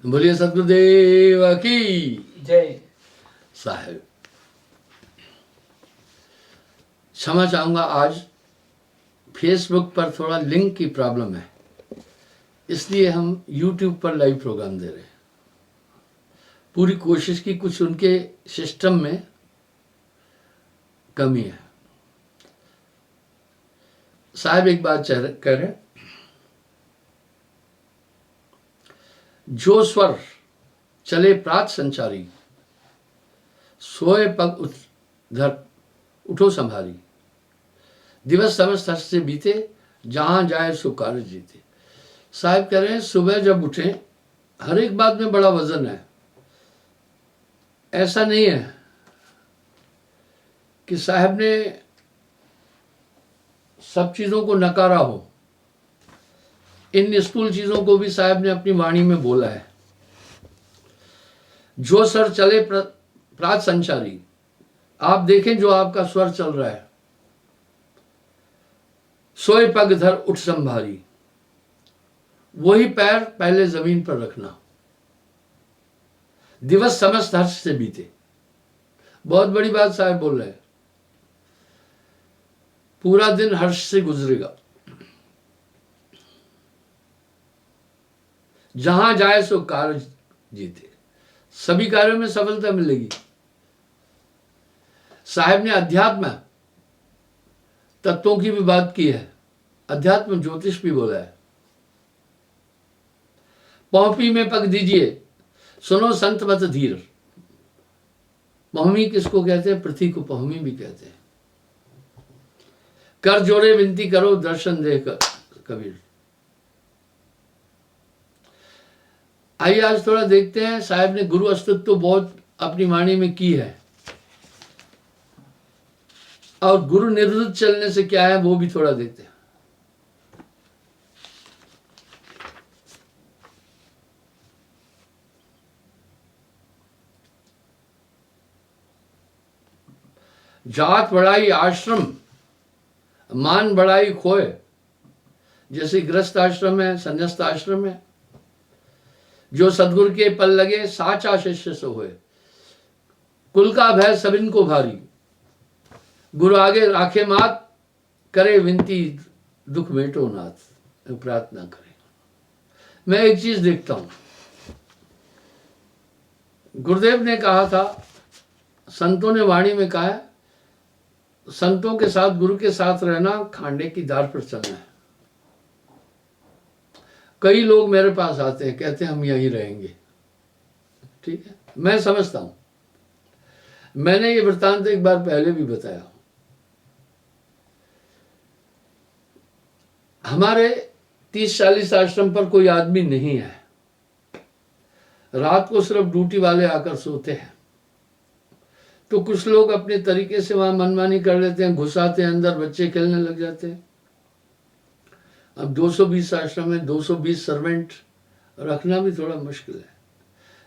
बोलिए सतगुरुदेव की जय। साहब, क्षमा चाहूंगा, आज फेसबुक पर थोड़ा लिंक की प्रॉब्लम है, इसलिए हम यूट्यूब पर लाइव प्रोग्राम दे रहे हैं। पूरी कोशिश की, कुछ उनके सिस्टम में कमी है। साहब एक बात कह रहे, जो स्वर चले प्रात संचारी, सोए पग धर उठो संभारी, दिवस समस्त हर्ष से बीते, जहां जाए सो कार्य जीते। साहब कह रहे हैं सुबह जब उठे, हर एक बात में बड़ा वजन है। ऐसा नहीं है कि साहब ने सब चीजों को नकारा हो। इन निष्ठुर चीजों को भी साहब ने अपनी वाणी में बोला है। जो स्वर चले प्रात संचारी, आप देखें जो आपका स्वर चल रहा है, सोए पग धर उठ संभारी, वही पैर पहले जमीन पर रखना, दिवस समस्त हर्ष से बीते। बहुत बड़ी बात साहब बोल रहे हैं, पूरा दिन हर्ष से गुजरेगा, जहां जाए सो कार्य जीते, सभी कार्यों में सफलता मिलेगी। साहब ने अध्यात्म तत्वों की भी बात की है, अध्यात्म ज्योतिष भी बोला है। पौपी में पग दीजिए, सुनो संत मत धीर। पहुमी किसको कहते हैं? पृथ्वी को पहुमी भी कहते हैं। कर जोड़े विनती करो, दर्शन दे कबीर। आइए आज थोड़ा देखते हैं, साहब ने गुरु अस्तित्व तो बहुत अपनी वाणी में की है, और गुरु निरुद्ध चलने से क्या है वो भी थोड़ा देखते हैं। जात बढ़ाई आश्रम, मान बढ़ाई खोए। जैसे गृहस्थ आश्रम है, संन्यास्त आश्रम है, जो सदगुरु के पल लगे, साचा शिष्य सो होए। कुल का भय सबिन को भारी, गुरु आगे राखे मात, करे विनती दुख मेटो नाथ। प्रार्थना करें। मैं एक चीज देखता हूं, गुरुदेव ने कहा था, संतों ने वाणी में कहा है, संतों के साथ, गुरु के साथ रहना खांडे की दार पर चलना है। कई लोग मेरे पास आते हैं, कहते हैं हम यहीं रहेंगे। ठीक है, मैं समझता हूं। मैंने ये वृत्तांत एक बार पहले भी बताया। हमारे 30-40 आश्रम पर कोई आदमी नहीं है। रात को सिर्फ ड्यूटी वाले आकर सोते हैं। तो कुछ लोग अपने तरीके से वहां मनमानी कर लेते हैं, घुसाते हैं अंदर, बच्चे खेलने लग जाते हैं। अब 220 आश्रम में 220 सर्वेंट रखना भी थोड़ा मुश्किल है।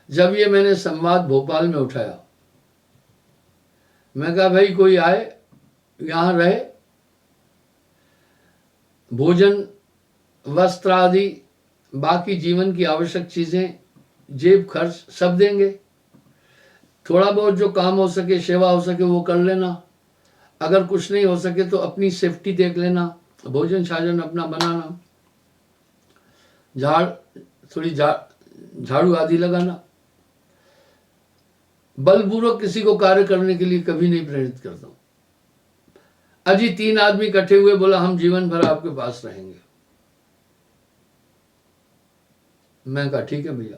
जब ये मैंने संवाद भोपाल में उठाया, मैं कहा भाई कोई आए यहां रहे, भोजन वस्त्र आदि बाकी जीवन की आवश्यक चीजें, जेब खर्च सब देंगे। थोड़ा बहुत जो काम हो सके, सेवा हो सके वो कर लेना। अगर कुछ नहीं हो सके तो अपनी सेफ्टी देख लेना, भोजन साजन अपना बनाना, थोड़ी झाड़ू आदि लगाना। बलपूर्वक किसी को कार्य करने के लिए कभी नहीं प्रेरित करता हूं। अजी 3 आदमी इकट्ठे हुए, बोला हम जीवन भर आपके पास रहेंगे। मैं कहा ठीक है भैया।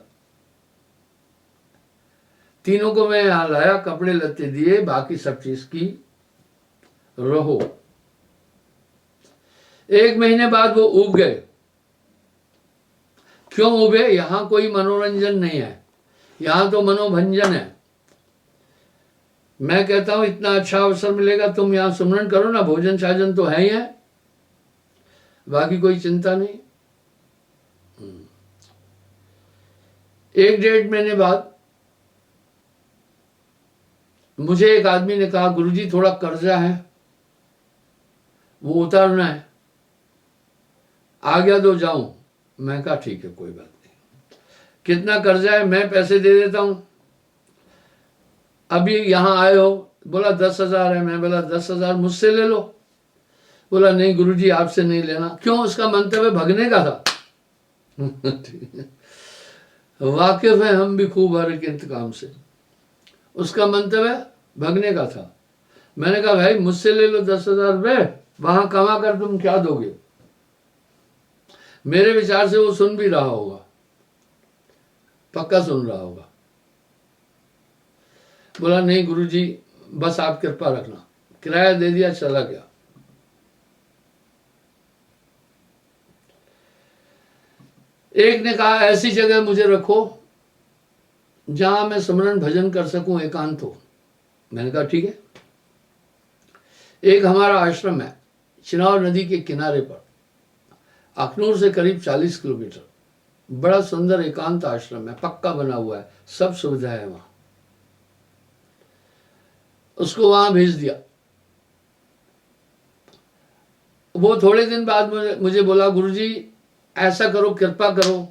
तीनों को मैं यहां लाया, कपड़े लत्ते दिए, बाकी सब चीज की, रहो। 1 महीने बाद वो उब गए। क्यों उबे? यहां कोई मनोरंजन नहीं है, यहां तो मनोभंजन है। मैं कहता हूं इतना अच्छा अवसर मिलेगा, तुम यहां सुमरन करो ना, भोजन साजन तो है ही है, बाकी कोई चिंता नहीं। 1-1.5 महीने बाद मुझे एक आदमी ने कहा, गुरुजी थोड़ा कर्जा है, वो उतारना है, आज्ञा दो जाऊं। मैं कहा ठीक है कोई बात नहीं। कितना कर्जा है, मैं पैसे दे देता हूं। अभी यहां आए हो, बोला 10,000 है। मैं बोला 10,000 मुझसे ले लो। बोला नहीं गुरुजी आपसे नहीं लेना। क्यों? उसका मंतव्य भगने का था। वाकिफ है हम भी खूब हर एक इंतकाम से। उसका मंतव्य भगने का था। मैंने कहा भाई मुझसे ले लो 10,000 रुपये, वहां कमा कर तुम क्या दोगे? मेरे विचार से वो सुन भी रहा होगा, पक्का सुन रहा होगा। बोला नहीं गुरुजी बस आप कृपा रखना। किराया दे दिया, चला गया। एक ने कहा ऐसी जगह मुझे रखो जहां मैं स्मरण भजन कर सकूं, एकांत हो। मैंने कहा ठीक है। एक हमारा आश्रम है चिनाव नदी के किनारे पर, अखनूर से करीब 40 किलोमीटर। बड़ा सुंदर एकांत आश्रम है, पक्का बना हुआ है, सब सुविधा है वहां। उसको वहां भेज दिया। वो थोड़े दिन बाद मुझे बोला गुरुजी ऐसा करो, कृपा करो,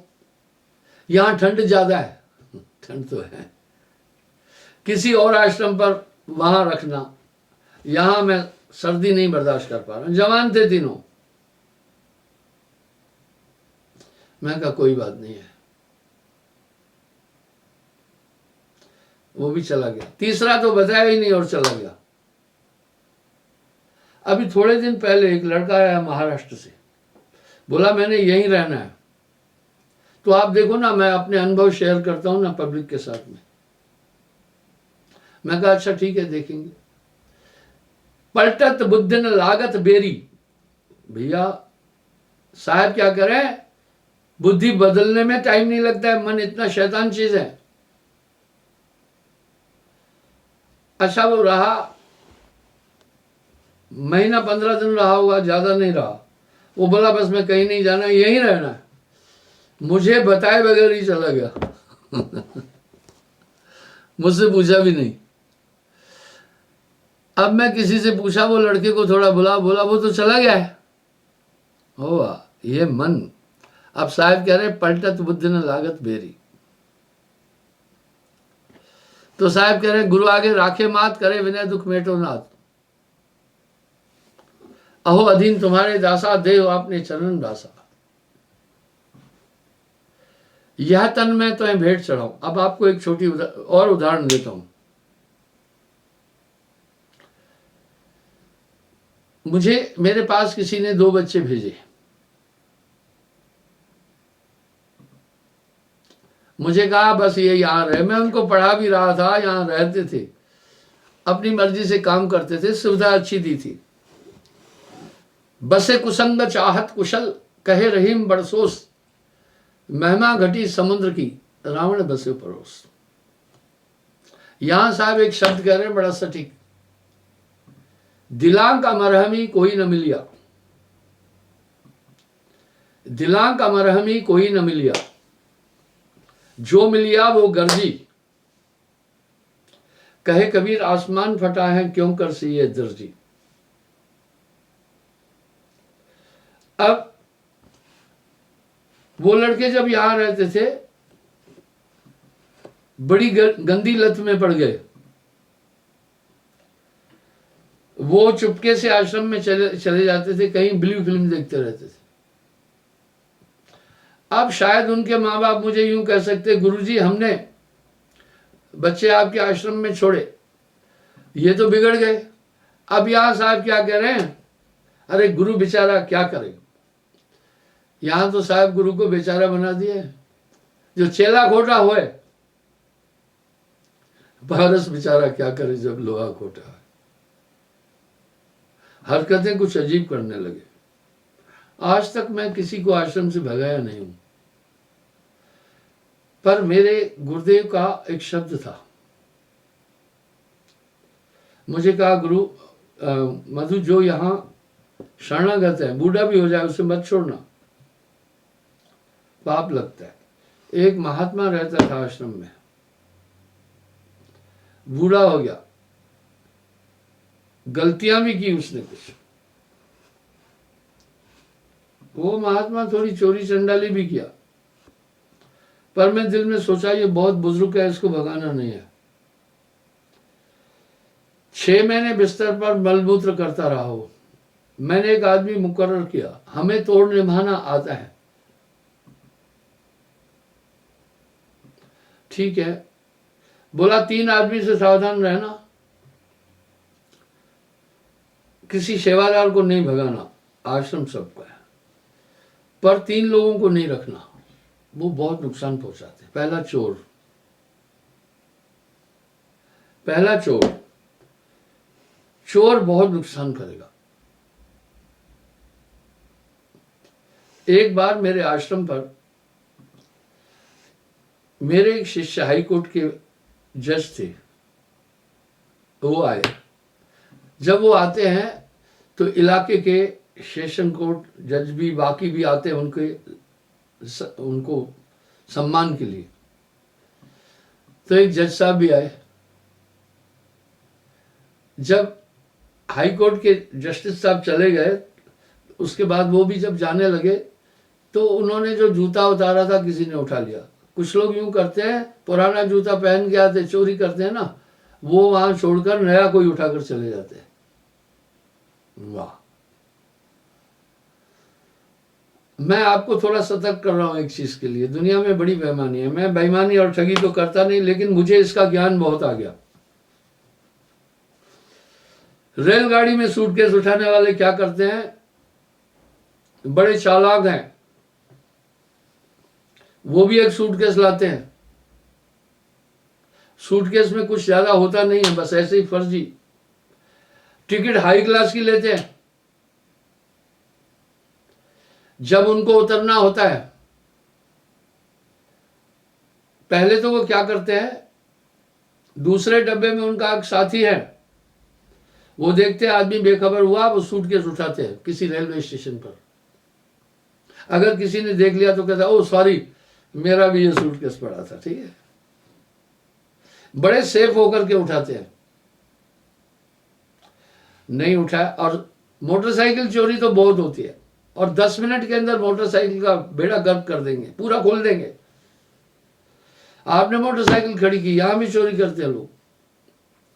यहां ठंड ज्यादा है। ठंड तो है, किसी और आश्रम पर वहां रखना, यहां मैं सर्दी नहीं बर्दाश्त कर पा रहा हूं। जवान थे तीनों। मैं कहा कोई बात नहीं है। वो भी चला गया। तीसरा तो बताया ही नहीं और चला गया। अभी थोड़े दिन पहले एक लड़का आया महाराष्ट्र से, बोला मैंने यहीं रहना है। तो आप देखो ना, मैं अपने अनुभव शेयर करता हूं ना पब्लिक के साथ में। मैं कहा अच्छा ठीक है देखेंगे। पलटत बुद्धिन लागत बेरी। भैया साहब क्या करें, बुद्धि बदलने में टाइम नहीं लगता है, मन इतना शैतान चीज है। अच्छा वो रहा, महीना 15 दिन रहा होगा, ज्यादा नहीं रहा। वो बोला बस मैं कहीं नहीं जाना, यहीं रहना है। मुझे बताए बगैर ही चला गया। मुझसे पूछा भी नहीं। अब मैं किसी से पूछा, वो लड़के को थोड़ा बोला वो तो चला गया है। हो ये मन। अब साहब कह रहे पलटत बुद्धि न लागत बेरी। तो साहब कह रहे गुरु आगे राखे मात, करे विनय दुख मेटो नाथ। अहो अधीन तुम्हारे दासा, देव आपने चरण दासा। यह तन में तो भेंट चढ़ाऊं। अब आपको एक छोटी और उदाहरण देता हूं। मुझे मेरे पास किसी ने 2 बच्चे भेजे। मुझे कहा बस ये यहाँ रहे। मैं उनको पढ़ा भी रहा था, यहाँ रहते थे, अपनी मर्जी से काम करते थे, सुविधा अच्छी दी थी। बसे कुसंग चाहत कुशल, कहे रहीम बरसोस, महिमा घटी समुद्र की, रावण बसे परोस। यहां साहब एक शब्द कह रहे हैं बड़ा सटीक, दिलांक अमरहमी कोई न मिलिया। दिलांक अमरहमी कोई न मिलिया, जो मिलिया वो गर्जी। कहे कबीर आसमान फटा है, क्यों कर सी ये दर्जी। अब वो लड़के जब यहां रहते थे, बड़ी गंदी लत में पड़ गए। वो चुपके से आश्रम में चले जाते थे, कहीं ब्लू फिल्म देखते रहते थे। अब शायद उनके माँ बाप मुझे यूं कह सकते, गुरुजी हमने बच्चे आपके आश्रम में छोड़े, ये तो बिगड़ गए। अब यहां साहब क्या कह रहे हैं, अरे गुरु बेचारा क्या करे। यहां तो साहब गुरु को बेचारा बना दिए। जो चेला खोटा होए, पारस बेचारा क्या करे जब लोहा खोटा है। हरकतें कुछ अजीब करने लगे। आज तक मैं किसी को आश्रम से भगाया नहीं हूं, पर मेरे गुरुदेव का एक शब्द था। मुझे कहा गुरु मधु जो यहां शरणागत है, बूढ़ा भी हो जाए उसे मत छोड़ना, पाप लगता है। एक महात्मा रहता था आश्रम में, बूढ़ा हो गया, गलतियां भी की उसने कुछ। वो महात्मा थोड़ी चोरी चंडाली भी किया, पर मैं दिल में सोचा ये बहुत बुजुर्ग है, इसको भगाना नहीं है। 6 महीने बिस्तर पर मलमूत्र करता रहा हो। मैंने एक आदमी मुकर्रर किया, हमें तोड़ निभाना आता है। ठीक है, बोला 3 आदमी से सावधान रहना, किसी सेवादार को नहीं भगाना, आश्रम सबका है, पर 3 लोगों को नहीं रखना, वो बहुत नुकसान पहुंचाते। पहला चोर बहुत नुकसान करेगा। एक बार मेरे आश्रम पर मेरे एक शिष्य हाई कोर्ट के जज थे, वो आए। जब वो आते हैं तो इलाके के सेशन कोर्ट जज भी, बाकी भी आते हैं उनको सम्मान के लिए। तो एक जज साहब भी आए। जब हाई कोर्ट के जस्टिस साहब चले गए, उसके बाद वो भी जब जाने लगे तो उन्होंने जो जूता उतारा था किसी ने उठा लिया। कुछ लोग यूं करते हैं, पुराना जूता पहन के आते, चोरी करते हैं ना, वो वहां छोड़कर नया कोई उठाकर चले जाते हैं। वाह, मैं आपको थोड़ा सतर्क कर रहा हूं एक चीज के लिए। दुनिया में बड़ी बेईमानी है। मैं बेईमानी और ठगी तो करता नहीं, लेकिन मुझे इसका ज्ञान बहुत आ गया। रेलगाड़ी में सूटकेस उठाने वाले क्या करते हैं, बड़े चालाक हैं। वो भी एक सूटकेस लाते हैं। सूटकेस में कुछ ज्यादा होता नहीं है, बस ऐसे ही फर्जी। टिकट हाई क्लास की लेते हैं। जब उनको उतरना होता है, पहले तो वो क्या करते हैं, दूसरे डब्बे में उनका एक साथी है, वो देखते हैं आदमी बेखबर हुआ, वो सूटकेस उठाते हैं किसी रेलवे स्टेशन पर। अगर किसी ने देख लिया तो कहता है, ओ सॉरी, मेरा भी ये सूटकेस पड़ा था। ठीक है, बड़े सेफ होकर के उठाते हैं। नहीं उठाया। और मोटरसाइकिल चोरी तो बहुत होती है, और 10 मिनट के अंदर मोटरसाइकिल का बेड़ा गर्क कर देंगे, पूरा खोल देंगे। आपने मोटरसाइकिल खड़ी की, यहां भी चोरी करते हैं लोग,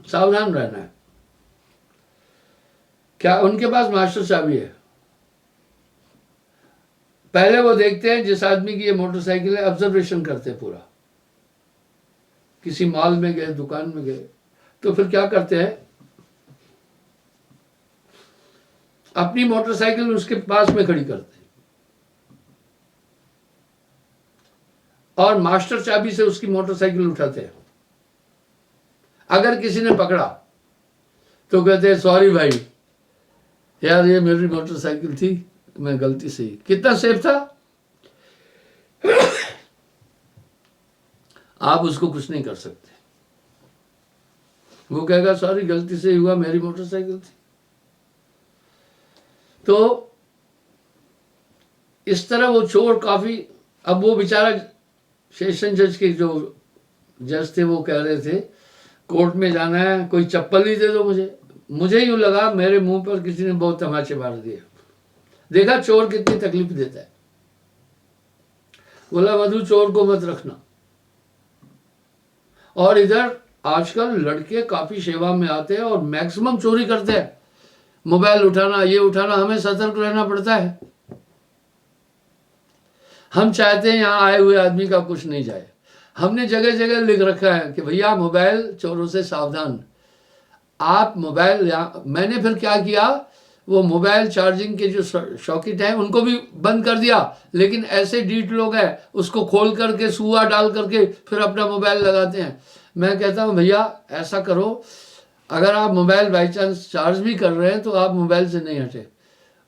सावधान रहना है। क्या उनके पास मास्टर चाबी है? पहले वो देखते हैं जिस आदमी की ये मोटरसाइकिल है, ऑब्जर्वेशन करते हैं पूरा। किसी मॉल में गए, दुकान में गए, तो फिर क्या करते हैं, अपनी मोटरसाइकिल उसके पास में खड़ी करते हैं और मास्टर चाबी से उसकी मोटरसाइकिल उठाते हैं। अगर किसी ने पकड़ा तो कहते हैं, सॉरी भाई, यार ये मेरी मोटरसाइकिल थी, मैं गलती से। कितना सेफ था, आप उसको कुछ नहीं कर सकते। वो कहेगा, सॉरी गलती से हुआ, मेरी मोटरसाइकिल थी। तो इस तरह वो चोर काफी। अब वो बेचारा सेशन जज के जो जज थे, वो कह रहे थे कोर्ट में जाना है, कोई चप्पल ही दे दो मुझे यूं लगा मेरे मुंह पर किसी ने बहुत तमाचे मार दिए। देखा चोर कितनी तकलीफ देता है। बोला, मधु चोर को मत रखना। और इधर आजकल लड़के काफी सेवा में आते हैं और मैक्सिमम चोरी करते हैं। मोबाइल उठाना, ये उठाना, हमें सतर्क रहना पड़ता है। हम चाहते हैं यहां आए हुए आदमी का कुछ नहीं जाए। हमने जगह जगह लिख रखा है कि भैया मोबाइल चोरों से सावधान। आप मोबाइल, मैंने फिर क्या किया, वो मोबाइल चार्जिंग के जो सॉकेट हैं उनको भी बंद कर दिया। लेकिन ऐसे डीठ लोग हैं, उसको खोल करके सुआ डाल करके फिर अपना मोबाइल लगाते हैं। मैं कहता हूं भैया ऐसा करो, अगर आप मोबाइल बाई चांस चार्ज भी कर रहे हैं तो आप मोबाइल से नहीं हटे,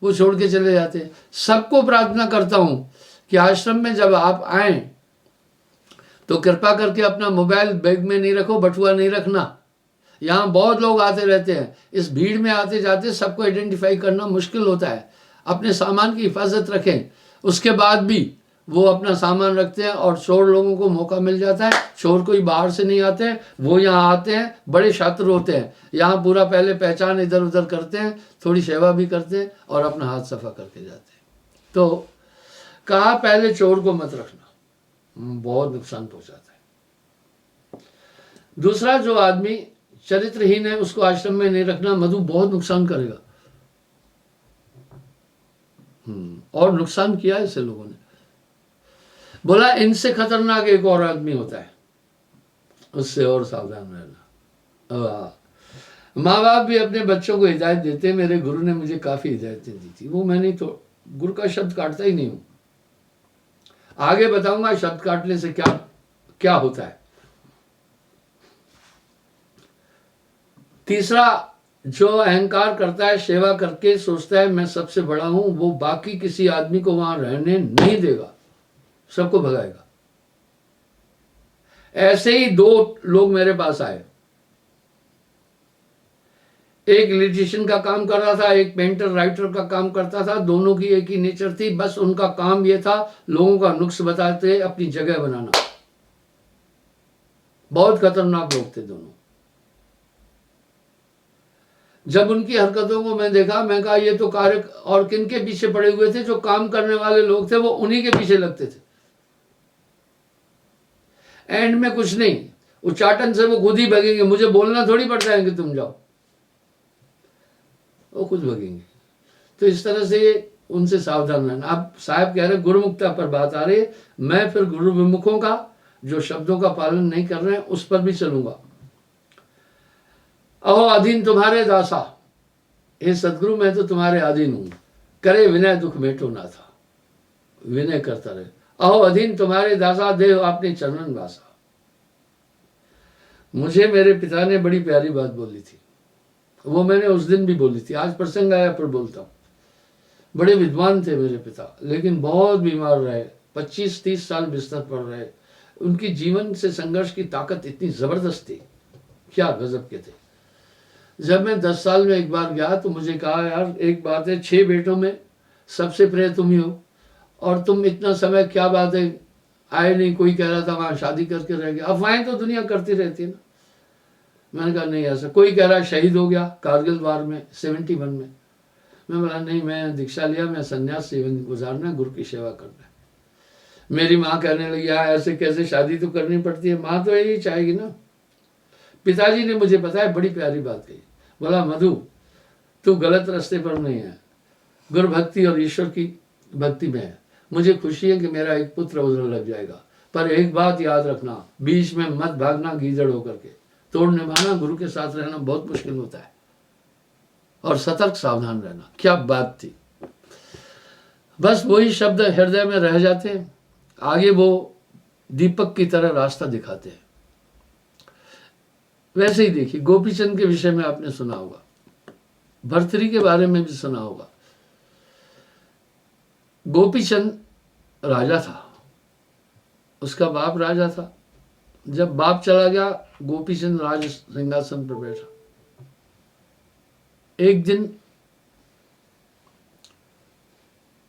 वो छोड़ के चले जाते हैं। सबको प्रार्थना करता हूं कि आश्रम में जब आप आए तो कृपा करके अपना मोबाइल बैग में नहीं रखो, बटुआ नहीं रखना। यहाँ बहुत लोग आते रहते हैं, इस भीड़ में आते जाते सबको आइडेंटिफाई करना मुश्किल होता है। अपने सामान की हिफाजत रखें। उसके बाद भी वो अपना सामान रखते हैं और चोर लोगों को मौका मिल जाता है। चोर कोई बाहर से नहीं आते हैं, वो यहाँ आते हैं, बड़े शातिर होते हैं। यहाँ पूरा पहले पहचान इधर उधर करते हैं, थोड़ी सेवा भी करते हैं और अपना हाथ सफा करके जाते हैं। तो कहा पहले चोर को मत रखना। बहुत नुकसान पहुंचाता है। दूसरा, जो आदमी चरित्रहीन है उसको आश्रम में नहीं रखना। मधु बहुत नुकसान करेगा। और नुकसान किया है ऐसे लोगों ने। बोला इनसे खतरनाक एक और आदमी होता है, उससे और सावधान रहना। माँ बाप भी अपने बच्चों को हिदायत देते हैं। मेरे गुरु ने मुझे काफी हिदायतें दी थी, वो मैंने तो गुरु का शब्द काटता ही नहीं हूं। आगे बताऊंगा शब्द काटने से क्या क्या होता है। तीसरा, जो अहंकार करता है, सेवा करके सोचता है मैं सबसे बड़ा हूं, वो बाकी किसी आदमी को वहां रहने नहीं देगा, सबको भगाएगा। ऐसे ही दो लोग मेरे पास आए। एक इलेक्ट्रिशियन का काम कर रहा था, एक पेंटर राइटर का काम करता था। दोनों की एक ही नेचर थी, बस उनका काम यह था लोगों का नुक्स बताते अपनी जगह बनाना। बहुत खतरनाक लोग थे दोनों। जब उनकी हरकतों को मैं देखा, मैं कहा ये तो कार्य और किनके पीछे पड़े हुए थे। जो काम करने वाले लोग थे वो उन्हीं के पीछे लगते थे। एंड में कुछ नहीं, उच्चाटन से वो खुद ही भगेंगे। मुझे बोलना थोड़ी पड़ता है कि तुम जाओ, वो खुद भगेंगे। तो इस तरह से उनसे सावधान रहना। अब साहब कह रहे गुरुमुखता पर बात आ रही है, मैं फिर गुरु विमुखों का, जो शब्दों का पालन नहीं कर रहे हैं, उस पर भी चलूंगा। अहो अधीन तुम्हारे दासा, हे सदगुरु मैं तो तुम्हारे अधीन हूं। करे विनय दुख मेटो ना था, विनय करता रहे। अहो अधीन तुम्हारे दासा, देव आपने चरणन वासा। मुझे मेरे पिता ने बड़ी प्यारी बात बोली थी, वो मैंने उस दिन भी बोली थी, आज प्रसंग आया पर बोलता हूं। बड़े विद्वान थे मेरे पिता, लेकिन बहुत बीमार रहे, 25-30 साल बिस्तर पर रहे। उनकी जीवन से संघर्ष की ताकत इतनी जबरदस्त थी, क्या गजब के थे। जब मैं 10 साल में एक बार गया तो मुझे कहा यार एक बात है, 6 बेटों में सबसे प्रिय तुम ही हो, और तुम इतना समय क्या बात है आए नहीं। कोई कह रहा था वहां शादी करके रह गया। अफवाहें तो दुनिया करती रहती है ना। मैंने कहा नहीं ऐसा। कोई कह रहा शहीद हो गया कारगिल वार में 71 में। मैं बोला नहीं, मैं दीक्षा लिया, मैं संन्यास जीवन गुजारना, गुरु की सेवा करना है। मेरी माँ कहने लगी यार ऐसे कैसे, शादी तो करनी पड़ती है, माँ तो यही चाहेगी ना। पिताजी ने मुझे बताया, बड़ी प्यारी बात कही। बोला मधु तू गलत रास्ते पर नहीं है, गुरु भक्ति और ईश्वर की भक्ति में है। मुझे खुशी है कि मेरा एक पुत्र उधर लग जाएगा, पर एक बात याद रखना, बीच में मत भागना गीदड़ होकर के। तोड़ निभाना, गुरु के साथ रहना बहुत मुश्किल होता है, और सतर्क सावधान रहना। क्या बात थी। बस वही शब्द हृदय में रह जाते हैं, आगे वो दीपक की तरह रास्ता दिखाते हैं। वैसे ही देखिए, गोपीचंद के विषय में आपने सुना होगा, भर्तृहरि के बारे में भी सुना होगा। गोपीचंद राजा था, उसका बाप राजा था। जब बाप चला गया, गोपीचंद राज सिंहासन पर बैठा। एक दिन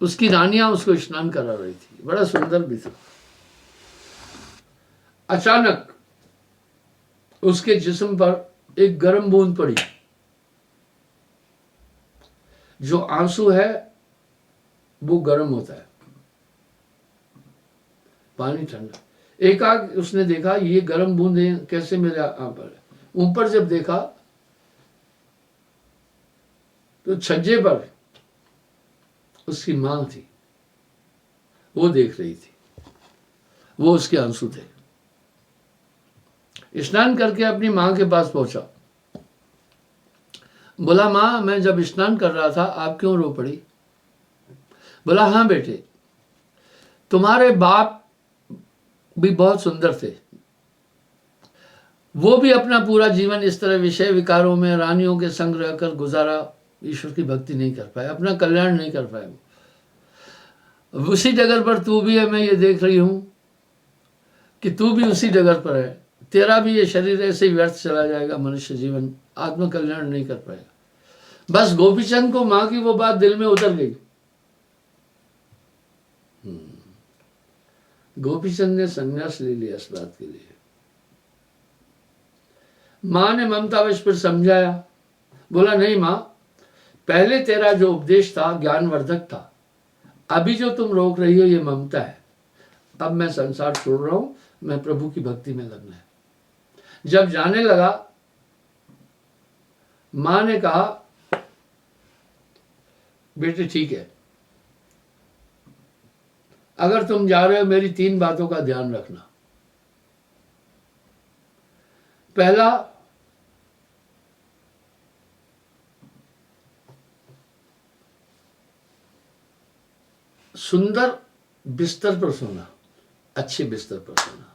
उसकी रानियां उसको स्नान करा रही थी, बड़ा सुंदर भी था। अचानक उसके जिस्म पर एक गर्म बूंद पड़ी। जो आंसू है वो गर्म होता है, पानी ठंडा। एकाएक उसने देखा ये गर्म बूंदें कैसे मेरे पर है। ऊपर जब देखा तो छज्जे पर उसकी मां थी, वो देख रही थी, वो उसके आंसू थे। स्नान करके अपनी मां के पास पहुंचा। बोला मां मैं जब स्नान कर रहा था आप क्यों रो पड़ी। बोला हाँ बेटे, तुम्हारे बाप भी बहुत सुंदर थे, वो भी अपना पूरा जीवन इस तरह विषय विकारों में रानियों के संग रहकर गुजारा, ईश्वर की भक्ति नहीं कर पाए, अपना कल्याण नहीं कर पाए। उसी डगर पर तू भी है, मैं ये देख रही हूं कि तू भी उसी डगर पर है। तेरा भी ये शरीर ऐसे ही व्यर्थ चला जाएगा, मनुष्य जीवन आत्म कल्याण नहीं कर पाएगा। बस गोपीचंद को मां की वो बात दिल में उतर गई। गोपीचंद ने संन्यास ले लिया इस बात के लिए। मां ने ममतावश पर समझाया। बोला नहीं मां, पहले तेरा जो उपदेश था ज्ञानवर्धक था, अभी जो तुम रोक रही हो ये ममता है। अब मैं संसार छोड़ रहा हूं, मैं प्रभु की भक्ति में लगना है। जब जाने लगा, मां ने कहा बेटे ठीक है, अगर तुम जा रहे हो मेरी 3 बातों का ध्यान रखना। पहला, सुंदर बिस्तर पर सोना, अच्छे बिस्तर पर सोना।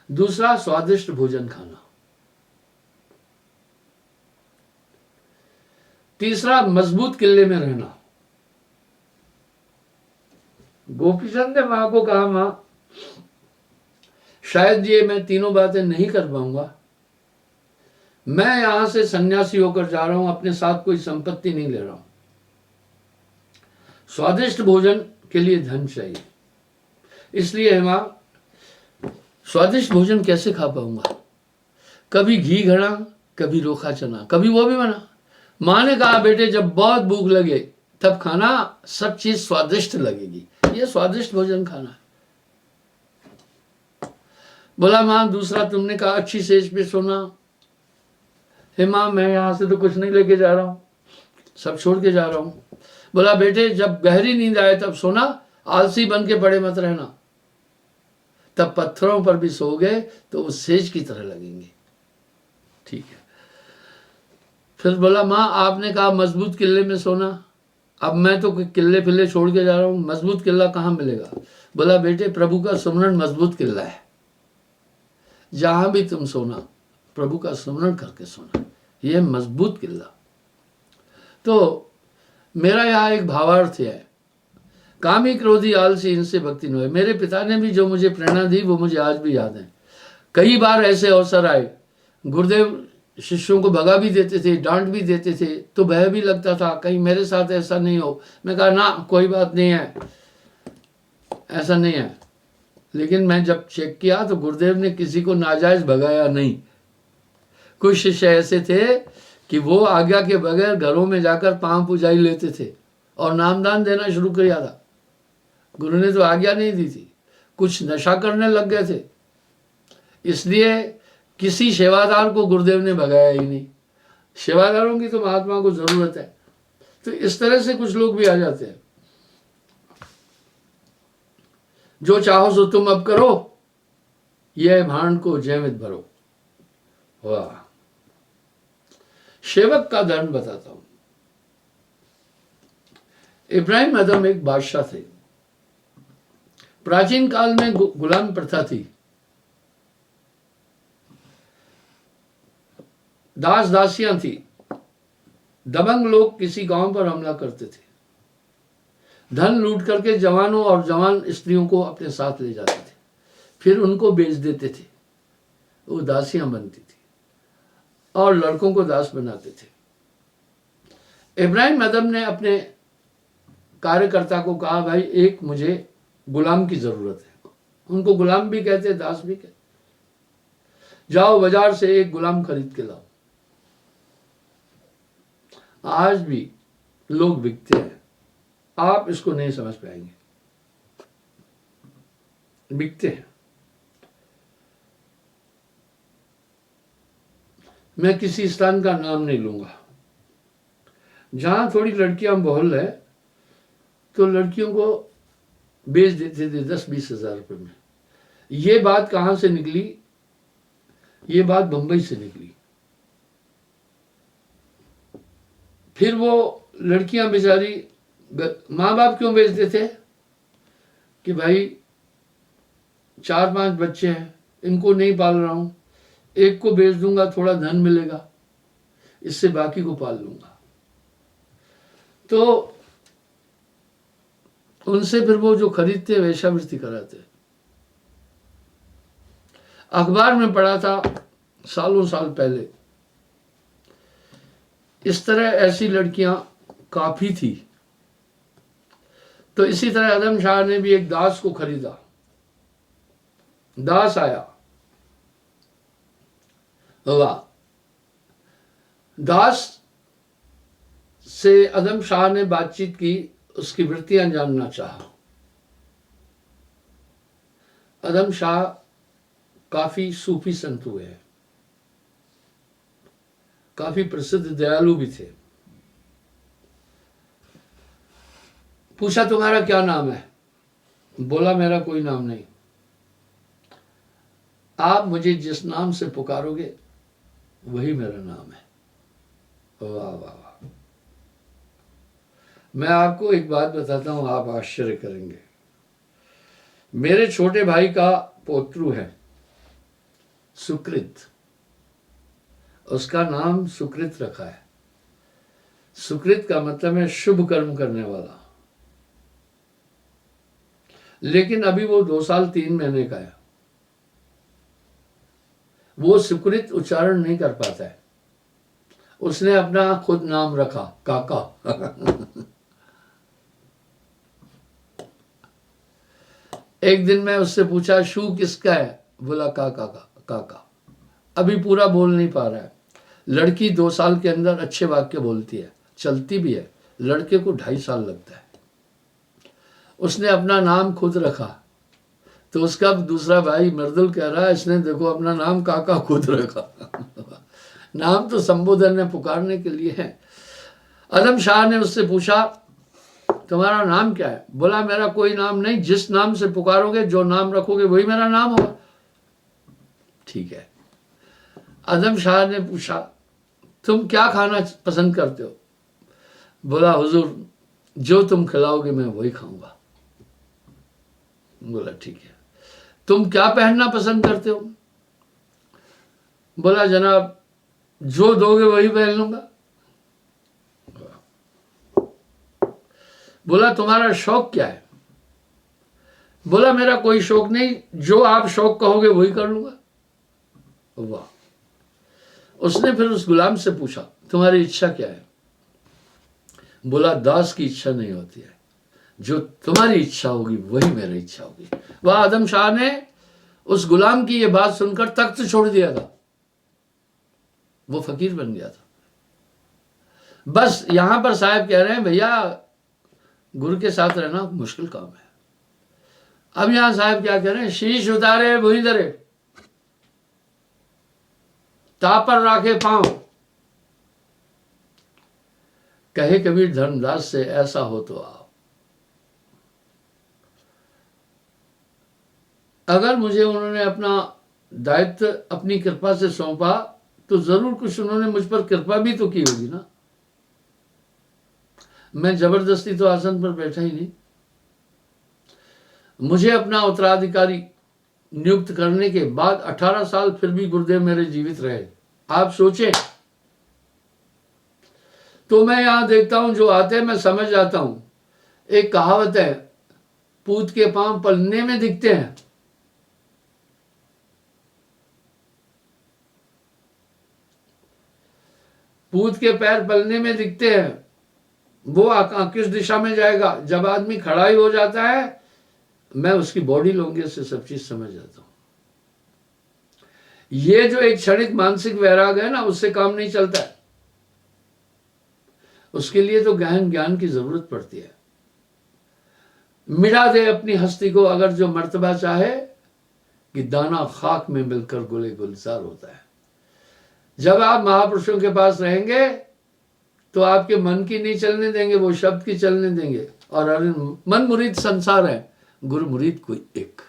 दूसरा, स्वादिष्ट भोजन खाना। तीसरा, मजबूत किले में रहना। गोपीचंद ने मां को कहा, मां शायद ये मैं तीनों बातें नहीं कर पाऊंगा, मैं यहां से सन्यासी होकर जा रहा हूं, अपने साथ कोई संपत्ति नहीं ले रहा हूं, स्वादिष्ट भोजन के लिए धन चाहिए, इसलिए मां स्वादिष्ट भोजन कैसे खा पाऊंगा, कभी घी घड़ा, कभी रोखा चना, कभी वो भी बना। मां ने कहा बेटे जब बहुत भूख लगे तब खाना, सब चीज स्वादिष्ट लगेगी, ये स्वादिष्ट भोजन खाना है। बोला मां दूसरा तुमने कहा अच्छी सेज पे सोना। हे मां मैं यहां से तो कुछ नहीं लेके जा रहा हूं, सब छोड़ के जा रहा हूं। बोला बेटे जब गहरी नींद आए तब सोना, आलसी बन के पड़े मत रहना, तब पत्थरों पर भी सो गए तो वो सेज की तरह लगेंगे। ठीक है। फिर बोला मां आपने कहा मजबूत किले में सोना, अब मैं तो किले फिले छोड़ के जा रहा हूं, मजबूत किला कहां मिलेगा। बोला बेटे प्रभु का सुमरण मजबूत किला है, जहां भी तुम सोना प्रभु का सुमरण करके सोना, यह मजबूत किला। तो मेरा यहाँ एक भावार्थ है, कामी क्रोधी आलसी इनसे भक्ति न होए। मेरे पिता ने भी जो मुझे प्रेरणा दी वो मुझे आज भी याद है। कई बार ऐसे अवसर आए, गुरुदेव शिष्यों को भगा भी देते थे, डांट भी देते थे, तो भय भी लगता था कहीं मेरे साथ ऐसा नहीं हो। मैं कहा ना कोई बात नहीं है, ऐसा नहीं है। लेकिन मैं जब चेक किया तो गुरुदेव ने किसी को नाजायज भगाया नहीं। कुछ शिष्य ऐसे थे कि वो आज्ञा के बगैर घरों में जाकर पांव पूजाई लेते थे और नामदान देना शुरू किया था, गुरु ने तो आज्ञा नहीं दी थी। कुछ नशा करने लग गए थे, इसलिए किसी सेवादार को गुरुदेव ने भगाया ही नहीं। सेवादारों की तो महात्मा को जरूरत है। तो इस तरह से कुछ लोग भी आ जाते हैं, जो चाहो सो तुम अब करो, यह भांड को जयमित भरो। वाह। सेवक का धर्म बताता हूं। इब्राहिम अदम एक बादशाह थे। प्राचीन काल में गुलाम प्रथा थी, दास दासियां थी। दबंग लोग किसी गांव पर हमला करते थे, धन लूट करके जवानों और जवान स्त्रियों को अपने साथ ले जाते थे, फिर उनको बेच देते थे, वो दासियां बनती थी और लड़कों को दास बनाते थे। इब्राहिम अदम ने अपने कार्यकर्ता को कहा भाई एक मुझे गुलाम की जरूरत है। उनको गुलाम भी कहते, दास भी कहते। जाओ बाजार से एक गुलाम खरीद के लाओ। आज भी लोग बिकते हैं, आप इसको नहीं समझ पाएंगे, बिकते हैं। मैं किसी स्थान का नाम नहीं लूंगा, जहां थोड़ी लड़कियां बहुल है तो लड़कियों को बेच देते थे 10-20 हजार रुपए में। ये बात कहां से निकली? ये बात बंबई से निकली। फिर वो लड़कियां बेचारी, माँ बाप क्यों बेचते थे कि भाई 4-5 बच्चे हैं, इनको नहीं पाल रहा हूं, एक को बेच दूंगा थोड़ा धन मिलेगा, इससे बाकी को पाल लूंगा। तो उनसे फिर वो जो खरीदते वेश्यावृत्ति कराते। अखबार में पढ़ा था सालों साल पहले, इस तरह ऐसी लड़कियां काफी थी। तो इसी तरह आदम शाह ने भी एक दास को खरीदा। दास आया, वाह। दास से आदम शाह ने बातचीत की, उसकी वृत्तियां जानना चाहा। अदम शाह काफी सूफी संत हुए हैं, काफी प्रसिद्ध दयालु भी थे। पूछा तुम्हारा क्या नाम है? बोला मेरा कोई नाम नहीं, आप मुझे जिस नाम से पुकारोगे वही मेरा नाम है। वाह वाह वाह। मैं आपको एक बात बताता हूं, आप आश्चर्य करेंगे। मेरे छोटे भाई का पोतरू है सुकृत, उसका नाम सुकृत रखा है। सुकृत का मतलब है शुभ कर्म करने वाला। लेकिन अभी वो 2 साल 3 महीने का है, वो सुकृत उच्चारण नहीं कर पाता है। उसने अपना खुद नाम रखा काका। एक दिन मैं उससे पूछा शू किसका है? बोला काका का। काका अभी पूरा बोल नहीं पा रहा है। लड़की 2 साल के अंदर अच्छे वाक्य बोलती है, चलती भी है। लड़के को 2.5 साल लगता है। उसने अपना नाम खुद रखा, तो उसका दूसरा भाई मर्दुल कह रहा है इसने देखो अपना नाम काका खुद रखा। नाम तो संबोधन में पुकारने के लिए है। अदम शाह ने उससे पूछा तुम्हारा नाम क्या है? बोला मेरा कोई नाम नहीं, जिस नाम से पुकारोगे, जो नाम रखोगे वही मेरा नाम होगा। ठीक है। अदम शाह ने पूछा तुम क्या खाना पसंद करते हो? बोला हुजूर जो तुम खिलाओगे मैं वही खाऊंगा। बोला ठीक है। तुम क्या पहनना पसंद करते हो? बोला जनाब जो दोगे वही पहन लूंगा। बोला तुम्हारा शौक क्या है? बोला मेरा कोई शौक नहीं, जो आप शौक कहोगे वही कर लूंगा। वाह। उसने फिर उस गुलाम से पूछा तुम्हारी इच्छा क्या है? बोला दास की इच्छा नहीं होती है, जो तुम्हारी इच्छा होगी वही मेरी इच्छा होगी। वह आदम शाह ने उस गुलाम की ये बात सुनकर तख्त छोड़ दिया था, वो फकीर बन गया था। बस यहां पर साहब कह रहे हैं भैया गुरु के साथ रहना मुश्किल काम है। अब यहां साहब क्या कह रहे हैं? शीश उतारे भूई धरे, तापर राखे पांव, कहे कबीर धर्मदास से ऐसा हो तो आओ। अगर मुझे उन्होंने अपना दायित्व अपनी कृपा से सौंपा तो जरूर कुछ उन्होंने मुझ पर कृपा भी तो की होगी ना। मैं जबरदस्ती तो आसन पर बैठा ही नहीं। मुझे अपना उत्तराधिकारी नियुक्त करने के बाद 18 साल फिर भी गुरुदेव मेरे जीवित रहे। आप सोचें। तो मैं यहां देखता हूं जो आते हैं मैं समझ जाता हूं। एक कहावत है पूत के पांव पलने में दिखते हैं। पूत के पैर पलने में दिखते हैं, वो किस दिशा में जाएगा। जब आदमी खड़ा ही हो जाता है मैं उसकी बॉडी लैंग्वेज से सब चीज समझ जाता हूं। ये जो एक क्षणिक मानसिक वैराग है ना, उससे काम नहीं चलता है। उसके लिए तो गहन ज्ञान की जरूरत पड़ती है। मिटा दे अपनी हस्ती को अगर जो मर्तबा चाहे कि दाना खाक में मिलकर गुले गुलजार होता है। जब आप महापुरुषों के पास रहेंगे तो आपके मन की नहीं चलने देंगे, वो शब्द की चलने देंगे। और अरे मन मुरीद संसार है, गुरु मुरीद कोई एक।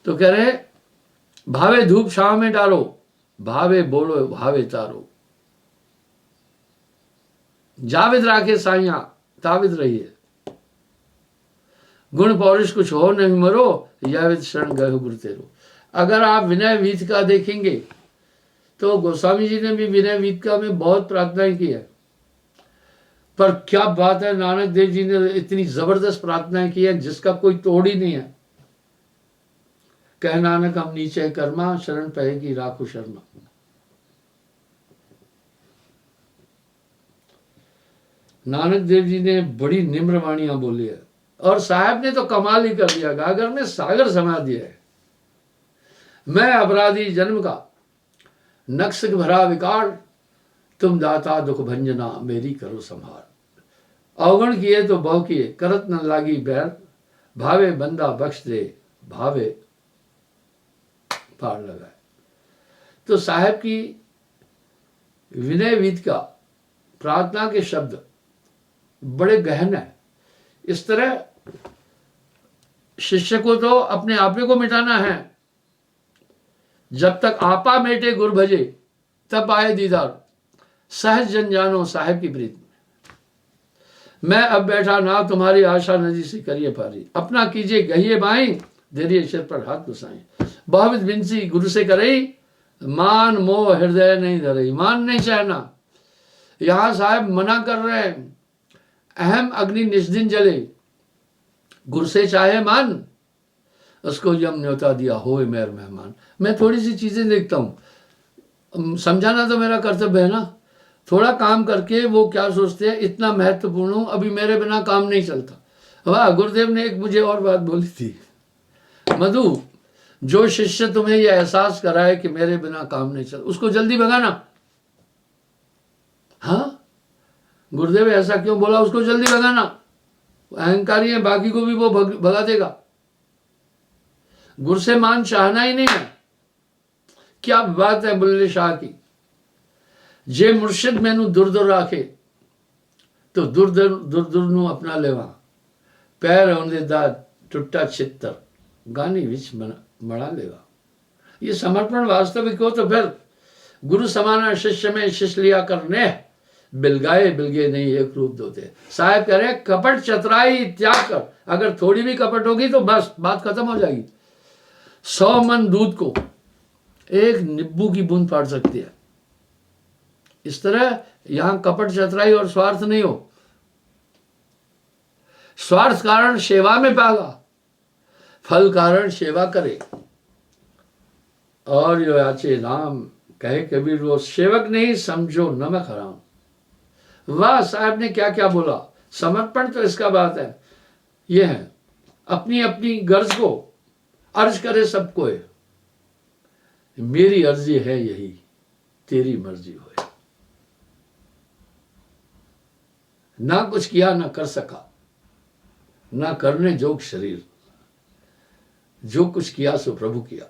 तो कह रहे भावे धूप छांव में डालो, भावे बोलो भावे तारो, जाविद राखे साइया ताविद रहिए, गुण पौरुष कुछ हो नहीं मरो, याविद शरण गए गुरु तेरो। अगर आप विनय वीतिका देखेंगे तो गोस्वामी जी ने भी विनय वीतिका में बहुत प्रार्थनाएं की है। पर क्या बात है, नानक देव जी ने इतनी जबरदस्त प्रार्थनाएं की है जिसका कोई तोड़ ही नहीं है। कह नानक हम नीचे कर्मा, शरण पहेगी राखो शर्मा। नानक देव जी ने बड़ी निम्र वाणियां बोली है। और साहब ने तो कमाल ही कर दिया, गागर में सागर समा दिया है। मैं अपराधी जन्म का नक्श भरा विकार, तुम दाता दुख भंजना मेरी करो संहार। अवगुण किए तो बहु किए, करत न लागी बैर, भावे बंदा बख्श दे, भावे पार लगाए। तो साहब की विनय विध का प्रार्थना के शब्द बड़े गहन है। इस तरह शिष्य को तो अपने आपे को मिटाना है। जब तक आपा मेटे गुर भजे, तब आए दीदार, सहज जन जानो साहेब की प्रीत में। मैं अब बैठा ना तुम्हारी आशा नदी से करिए पारी, अपना कीजिए गहिए बाई, देरिए सिर पर हाथ घुसाई। बहुविध विनती गुरु से करई, मान मोह हृदय नहीं धरई। मान नहीं चाहना, यहां साहब मना कर रहे हैं। अहम अग्नि निस्दिन जले, गुरु से चाहे मान, उसको यम न्योता दिया होए मेर मेहमान। मैं थोड़ी सी चीजें देखता हूं, समझाना तो मेरा कर्तव्य है ना। थोड़ा काम करके वो क्या सोचते हैं, इतना महत्वपूर्ण हूं, अभी मेरे बिना काम नहीं चलता। वाह, गुरुदेव ने एक मुझे और बात बोली थी, मधु, जो शिष्य तुम्हें यह एहसास कराए कि मेरे बिना काम नहीं चलता, उसको जल्दी भगाना। हाँ, गुरुदेव ऐसा क्यों बोला, उसको जल्दी भगाना। अहंकारी है, बाकी को भी वो भगा देगा। गुरु से मान चाहना ही नहीं है। क्या बात है बुल्ले शाह की। जे मुर्शिद मैनू दूर दूर राखे, तो दूर दूर नू अपना लेवा। पैर आउंदे दा टुट्टा चित्तर, गानी विच मड़ा लेवा। ये समर्पण वास्तविक हो तो फिर गुरु समाना शिष्य में शिष्य लिया करने, बिलगाए बिलगे नहीं एक रूप दोते। साहब कह रहे कपट चतुराई त्याग कर। अगर थोड़ी भी कपट होगी तो बस बात खत्म हो जाएगी। 100 मन दूध को एक नींबू की बूंद फाड़ सकती है। इस तरह यहां कपट चतुराई और स्वार्थ नहीं हो। स्वार्थ कारण सेवा में पागा, फल कारण सेवा करे। और यो याचे राम, कहे कबीर वो सेवक नहीं समझो नमक हराम। वाह, साहब ने क्या क्या बोला। समर्पण तो इसका बात है, ये है अपनी अपनी गर्ज को अर्ज करे सबको। मेरी अर्जी है यही, तेरी मर्जी होए। ना कुछ किया ना कर सका, ना करने जोग शरीर, जो कुछ किया सो प्रभु किया,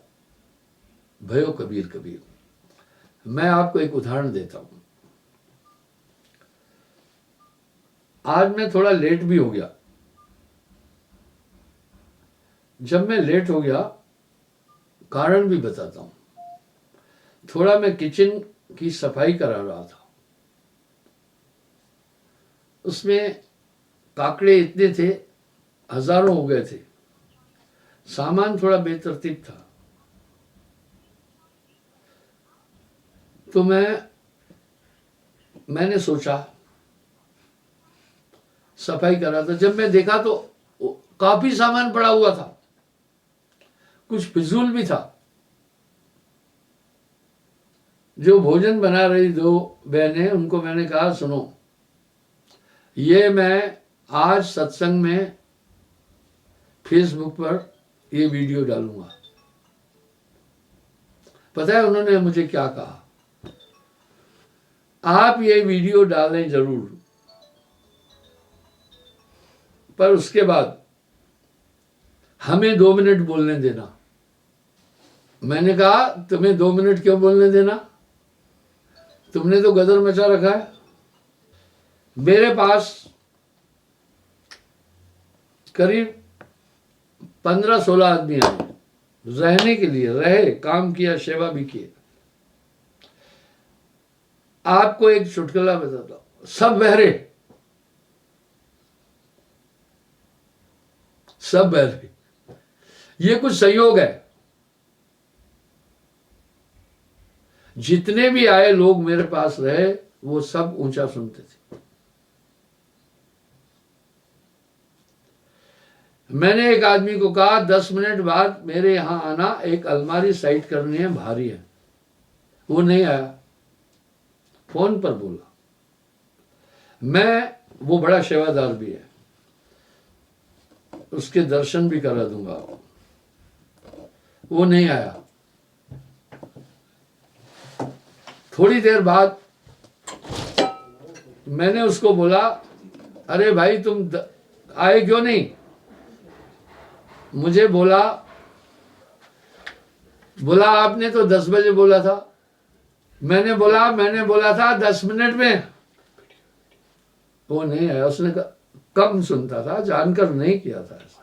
भयो कबीर कबीर। मैं आपको एक उदाहरण देता हूं। आज मैं थोड़ा लेट भी हो गया। जब मैं लेट हो गया, कारण भी बताता हूं। थोड़ा मैं किचन की सफाई करा रहा था, उसमें काकड़े इतने थे, हजारों हो गए थे। सामान थोड़ा बेतरतीब था, तो मैंने सोचा, सफाई कर रहा था, जब मैं देखा तो काफी सामान पड़ा हुआ था, कुछ फिजूल भी था। जो भोजन बना रही दो बहनें, उनको मैंने कहा सुनो, ये मैं आज सत्संग में फेसबुक पर ये वीडियो डालूंगा। पता है उन्होंने मुझे क्या कहा, आप ये वीडियो डालें जरूर, पर उसके बाद हमें 2 मिनट बोलने देना। मैंने कहा तुम्हें 2 मिनट क्यों बोलने देना, तुमने तो गदर मचा रखा है। मेरे पास करीब 15-16 आदमी आए रहने के लिए, रहे, काम किया, सेवा भी की। आपको एक चुटकुला बताता हूं, सब बहरे, सब बहरे। ये कुछ संयोग है। जितने भी आए लोग मेरे पास रहे, वो सब ऊंचा सुनते थे। मैंने एक आदमी को कहा 10 मिनट बाद मेरे यहां आना, एक अलमारी साइड करनी है, भारी है। वो नहीं आया, फोन पर बोला। वो बड़ा सेवादार भी है, उसके दर्शन भी करा दूंगा। वो नहीं आया। थोड़ी देर बाद मैंने उसको बोला अरे भाई तुम आए क्यों नहीं? मुझे बोला आपने तो 10 बजे बोला था। मैंने बोला था 10 मिनट में। वो नहीं आया, उसने कम सुनता था, जानकर नहीं किया था ऐसा।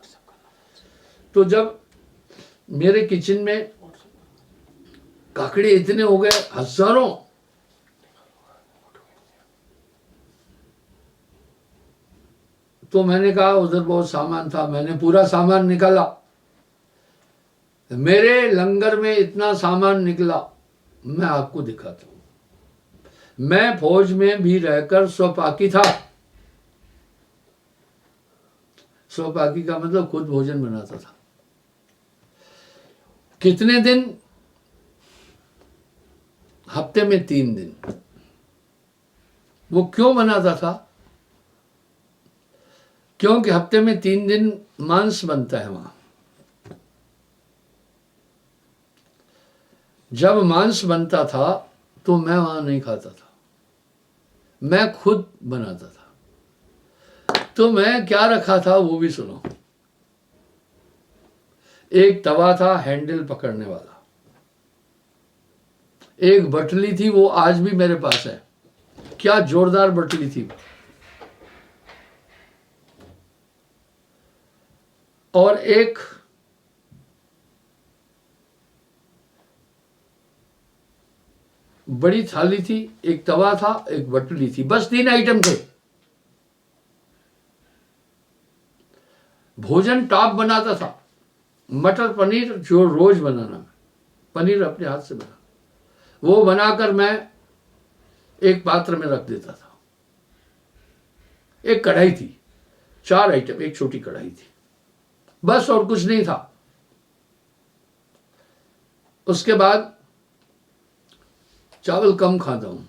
तो जब मेरे किचन में काकड़े इतने हो गए, हजारों, तो मैंने कहा उधर बहुत सामान था, मैंने पूरा सामान निकाला। मेरे लंगर में इतना सामान निकला, मैं आपको दिखाता हूं। मैं फौज में भी रहकर स्वपाकी था। स्वपाकी का मतलब खुद भोजन बनाता था। कितने दिन? हफ्ते में 3 दिन। वो क्यों बनाता था? क्योंकि हफ्ते में 3 दिन मांस बनता है वहां। जब मांस बनता था तो मैं वहां नहीं खाता था, मैं खुद बनाता था। तो मैं क्या रखा था वो भी सुनो। एक तवा था हैंडल पकड़ने वाला, एक बटली थी, वो आज भी मेरे पास है। क्या जोरदार बटली थी। और एक बड़ी थाली थी, एक तवा था, एक बटली थी, बस 3 आइटम थे। भोजन टॉप बनाता था। मटर पनीर जो रोज बनाना, पनीर अपने हाथ से बना, वो बनाकर मैं एक पात्र में रख देता था। एक कढ़ाई थी, 4 आइटम, एक छोटी कढ़ाई थी, बस, और कुछ नहीं था। उसके बाद चावल कम खाता हूं।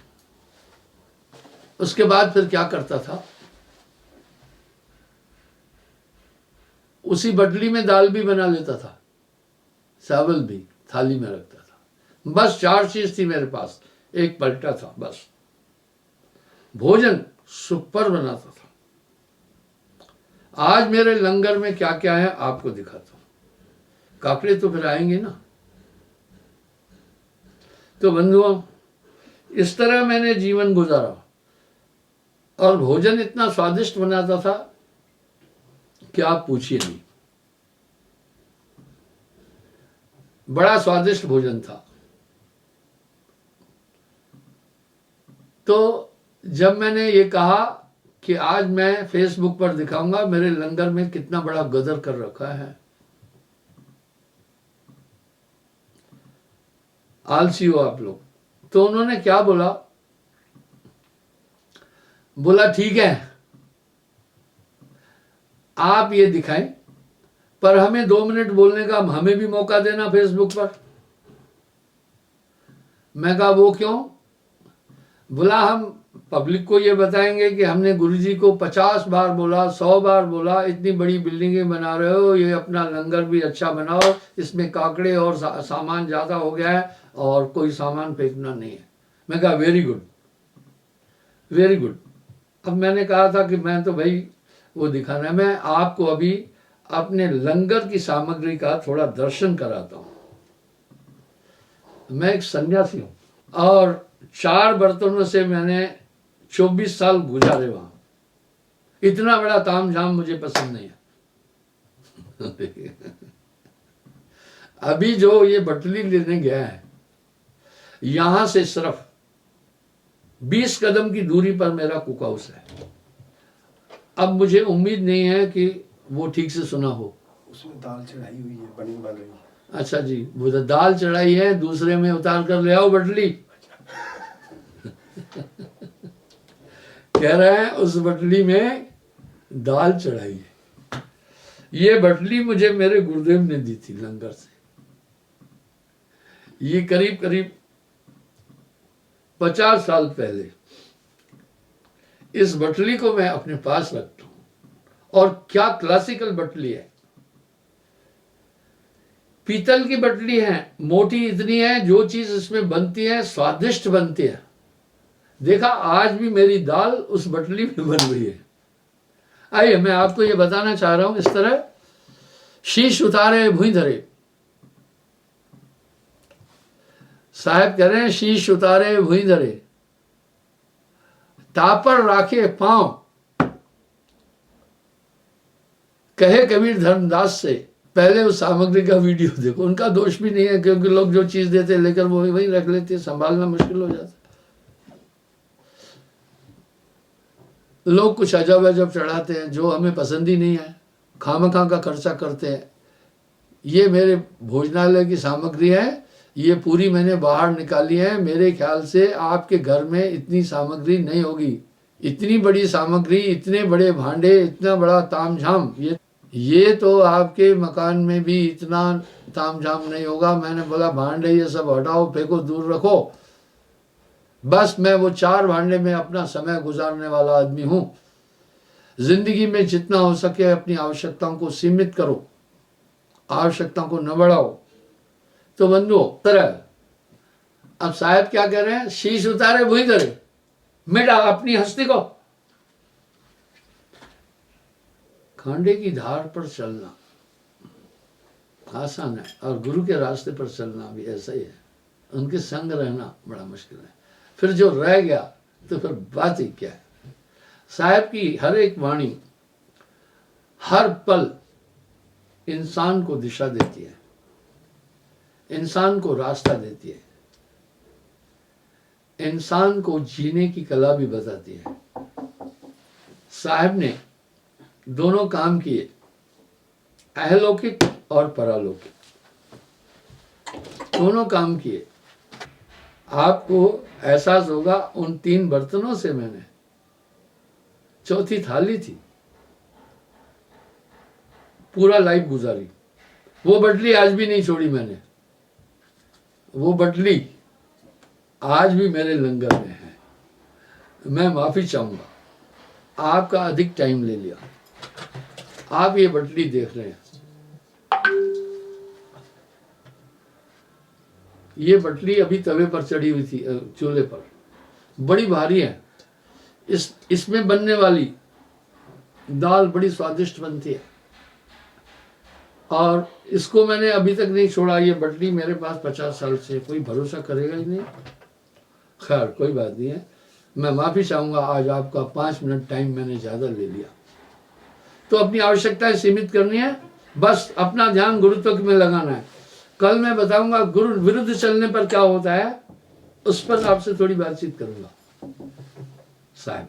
उसके बाद फिर क्या करता था, उसी बटली में दाल भी बना लेता था, चावल भी थाली में रखता था। बस 4 चीज थी मेरे पास, एक पलटा था, बस। भोजन सुपर बनाता था। आज मेरे लंगर में क्या क्या है आपको दिखाता हूं। काकड़े तो फिर आएंगे ना। तो बंधुओं, इस तरह मैंने जीवन गुजारा, और भोजन इतना स्वादिष्ट बनाता था कि आप पूछिए नहीं। बड़ा स्वादिष्ट भोजन था। तो जब मैंने ये कहा कि आज मैं फेसबुक पर दिखाऊंगा मेरे लंगर में कितना बड़ा गदर कर रखा है, आलसी हो आप लोग, तो उन्होंने क्या बोला, ठीक है आप ये दिखाएं, पर हमें 2 मिनट बोलने का हमें भी मौका देना फेसबुक पर। मैं कहा वो क्यों? बोला हम पब्लिक को ये बताएंगे कि हमने गुरुजी को 50 बार बोला, 100 बार बोला, इतनी बड़ी बिल्डिंगें बना रहे हो, ये अपना लंगर भी अच्छा बनाओ, इसमें काकड़े और सामान ज़्यादा हो गया है और कोई सामान फेंकना नहीं है। मैं कहा वेरी गुड, वेरी गुड। अब मैंने कहा था कि मैं तो भाई वो दिखाना है, मैं आपको अभी अपने लंगर की सामग्री का थोड़ा दर्शन कराता हूँ। मैं एक सन्यासी हूँ और 4 बर्तनों से मैंने 24 साल गुजारे वहां। इतना बड़ा तामझाम मुझे पसंद नहीं है। अभी जो ये बटली लेने गया है, यहां से सिर्फ 20 कदम की दूरी पर मेरा कुक हाउस है। अब मुझे उम्मीद नहीं है कि वो ठीक से सुना हो। उसमें दाल चढ़ाई हुई है, बनी बन रही। अच्छा जी, वो तो दाल चढ़ाई है, दूसरे में उतार कर ले आओ बटली। कह रहे हैं उस बटली में दाल चढ़ाई है। ये बटली मुझे मेरे गुरुदेव ने दी थी लंगर से। ये करीब करीब 50 साल पहले। इस बटली को मैं अपने पास रखता हूं, और क्या क्लासिकल बटली है। पीतल की बटली है, मोटी इतनी है, जो चीज इसमें बनती है स्वादिष्ट बनती है। देखा, आज भी मेरी दाल उस बटली में बन रही है। आइए मैं आपको ये बताना चाह रहा हूं, इस तरह शीश उतारे भुई धरे, साहब कह रहे हैं शीश उतारे भुई धरे, तापर राखे पांव, कहे कबीर धर्मदास से। पहले उस सामग्री का वीडियो देखो, उनका दोष भी नहीं है, क्योंकि लोग जो चीज देते लेकर वो वहीं रख लेते, संभालना मुश्किल हो जाता। लोग कुछ अजब अजब चढ़ाते हैं जो हमें पसंद ही नहीं है, खामखा का खर्चा करते हैं। ये मेरे भोजनालय की सामग्री है, ये पूरी मैंने बाहर निकाली है। मेरे ख्याल से आपके घर में इतनी सामग्री नहीं होगी, इतनी बड़ी सामग्री, इतने बड़े भांडे, इतना बड़ा तामझाम, ये तो आपके मकान में भी इतना तामझाम नहीं होगा। मैंने बोला भांडे ये सब हटाओ, फेंको, दूर रखो। बस मैं वो 4 भांडे में अपना समय गुजारने वाला आदमी हूं। जिंदगी में जितना हो सके अपनी आवश्यकताओं को सीमित करो, आवश्यकताओं को न बढ़ाओ। तो बंधुओं तरह अब साहब क्या कह रहे हैं, शीश उतारे भुई धरे, मिटा अपनी हस्ती को। खांडे की धार पर चलना आसान है, और गुरु के रास्ते पर चलना भी ऐसा ही है। उनके संग रहना बड़ा मुश्किल है। फिर जो रह गया तो फिर बात ही क्या है। साहब की हर एक वाणी हर पल इंसान को दिशा देती है, इंसान को रास्ता देती है, इंसान को जीने की कला भी बताती है। साहब ने दोनों काम किए, अहलौकिक और परलौकिक, दोनों काम किए। आपको एहसास होगा उन 3 बर्तनों से मैंने चौथी थाली थी पूरा लाइफ गुजारी। वो बटली आज भी नहीं छोड़ी मैंने, वो बटली आज भी मेरे लंगर में है। मैं माफी चाहूंगा, आपका अधिक टाइम ले लिया। आप ये बटली देख रहे हैं, ये बटली अभी तवे पर चढ़ी हुई थी, चूल्हे पर, बड़ी भारी है। इसमें बनने वाली दाल बड़ी स्वादिष्ट बनती है, और इसको मैंने अभी तक नहीं छोड़ा। ये बटली मेरे पास 50 साल से, कोई भरोसा करेगा ही नहीं। खैर कोई बात नहीं है, मैं माफी चाहूंगा, आज आपका 5 मिनट टाइम मैंने ज्यादा ले लिया। तो अपनी आवश्यकताएं सीमित करनी है, बस अपना ध्यान गुरुत्व में लगाना है। कल मैं बताऊंगा गुरु विरुद्ध चलने पर क्या होता है, उस पर आपसे थोड़ी बातचीत करूंगा। साहब